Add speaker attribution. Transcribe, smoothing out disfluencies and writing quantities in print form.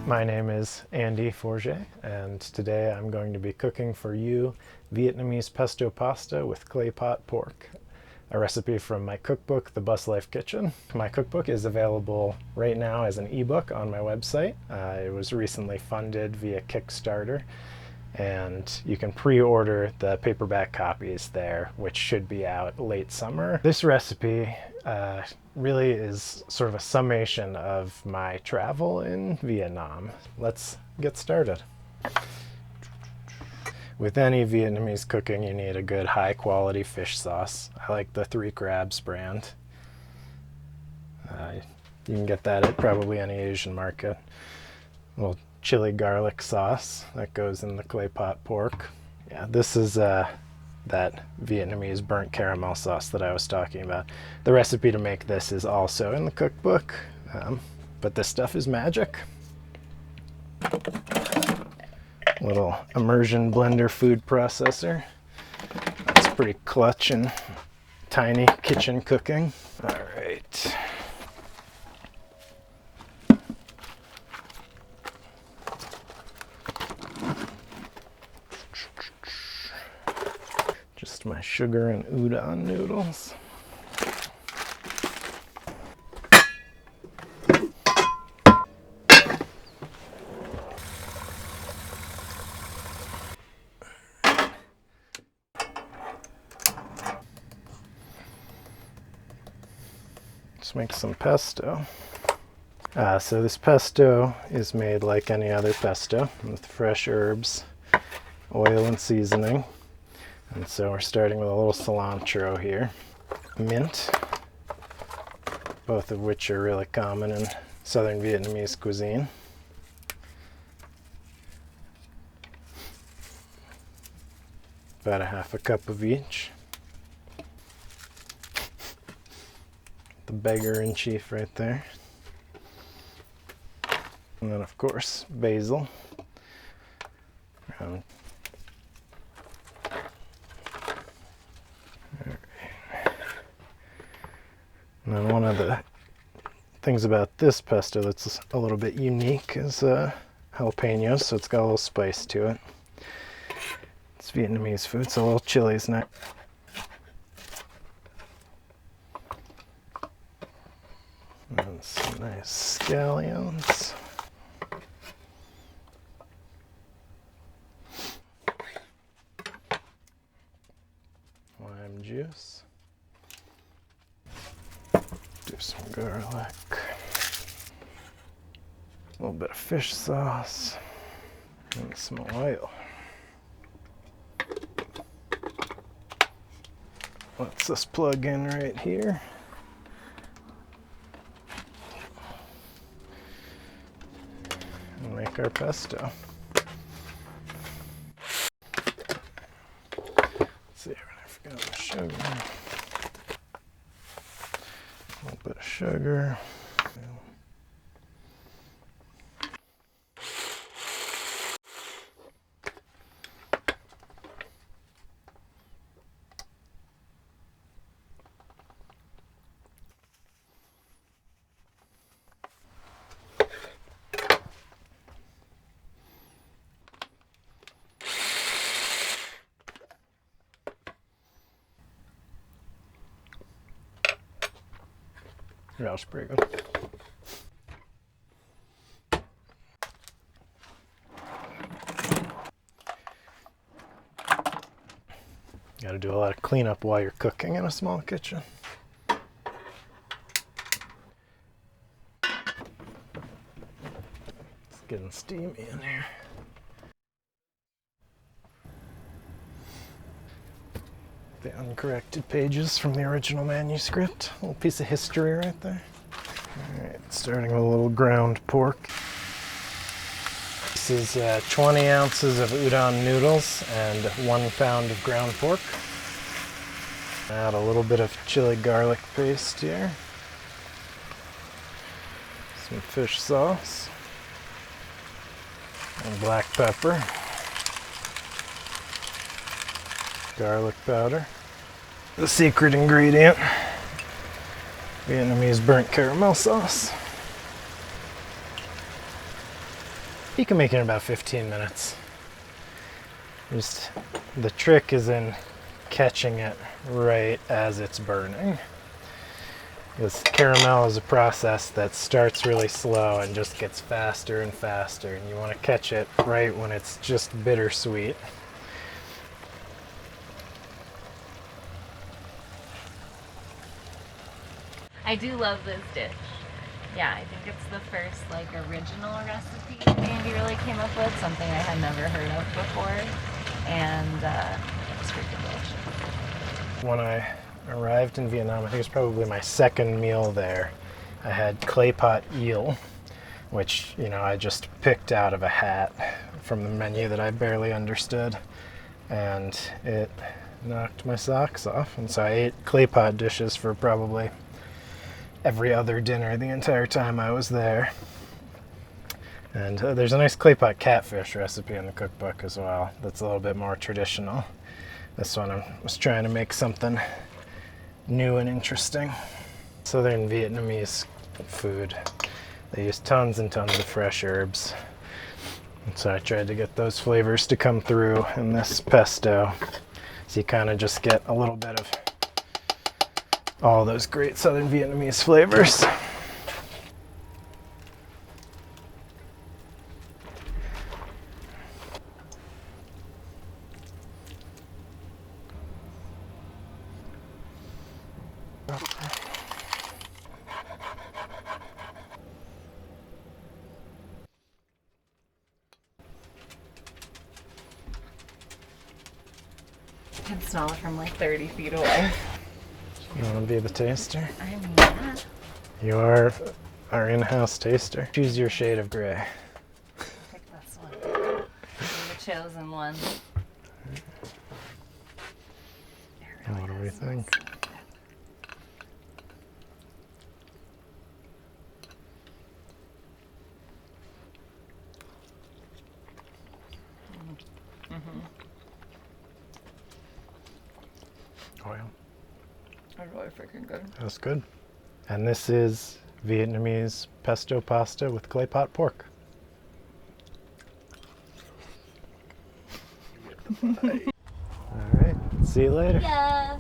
Speaker 1: My name is Andy Forget, and today I'm going to be cooking for you Vietnamese pesto pasta with clay pot pork, a recipe from my cookbook, The Bus Life Kitchen. My cookbook is available right now as an ebook on my website. It was recently funded via Kickstarter, and you can pre-order the paperback copies there, which should be out late summer. This recipe really is sort of a summation of my travel in Vietnam. Let's get started. With any Vietnamese cooking, you need a good high-quality fish sauce. I like the Three Crabs brand. You can get that at probably any Asian market. A little chili garlic sauce that goes in the clay pot pork. Yeah, this is that Vietnamese burnt caramel sauce that I was talking about. The recipe to make this is also in the cookbook, but this stuff is magic. Little immersion blender food processor. That's pretty clutch in tiny kitchen cooking. All right. Just my sugar and udon noodles. Let's make some pesto. So this pesto is made like any other pesto with fresh herbs, oil and seasoning. And so we're starting with a little cilantro here, mint, both of which are really common in southern Vietnamese cuisine. About a half a cup of each. The beggar in chief right there. And then of course, basil. Around And then one of the things about this pesto that's a little bit unique is jalapenos, so it's got a little spice to it. It's Vietnamese food, so a little chili is nice. And some nice scallions. Lime juice. Do some garlic, a little bit of fish sauce, and some oil. Let's just plug in right here. And make our pesto. Let's see, I forgot the sugar. A little bit of sugar. Yeah, that's pretty good. Got to do a lot of cleanup while you're cooking in a small kitchen. It's getting steamy in here. The uncorrected pages from the original manuscript. A little piece of history right there. Alright, starting with a little ground pork. This is 20 ounces of udon noodles and 1 pound of ground pork. Add a little bit of chili garlic paste here. Some fish sauce. And black pepper. Garlic powder. The secret ingredient, Vietnamese burnt caramel sauce. You can make it in about 15 minutes. Just the trick is in catching it right as it's burning. This caramel is a process that starts really slow and just gets faster and faster, and you want to catch it right when it's just bittersweet.
Speaker 2: I do love this dish. Yeah, I think it's the first like original recipe Andy really came up with, something I had never heard of before, and it's freaking delicious.
Speaker 1: When I arrived in Vietnam, I think it was probably my second meal there, I had clay pot eel, which, you know, I just picked out of a hat from the menu that I barely understood, and it knocked my socks off. And so I ate clay pot dishes for probably every other dinner the entire time I was there. And there's a nice clay pot catfish recipe in the cookbook as well that's a little bit more traditional. This one I was trying to make something new and interesting. Southern Vietnamese food. They use tons and tons of fresh herbs. And so I tried to get those flavors to come through in this pesto. So you kind of just get a little bit of all those great Southern Vietnamese flavors.
Speaker 2: I can smell it from like 30 feet away.
Speaker 1: You want to be the taster?
Speaker 2: I mean, yeah.
Speaker 1: You are our in-house taster. Choose your shade of gray.
Speaker 2: Pick this one. You're the chosen one.
Speaker 1: And what do we think? Oh yeah.
Speaker 2: That's really freaking good.
Speaker 1: That's good. And this is Vietnamese pesto pasta with clay pot pork. All right. See you later.
Speaker 2: Yeah.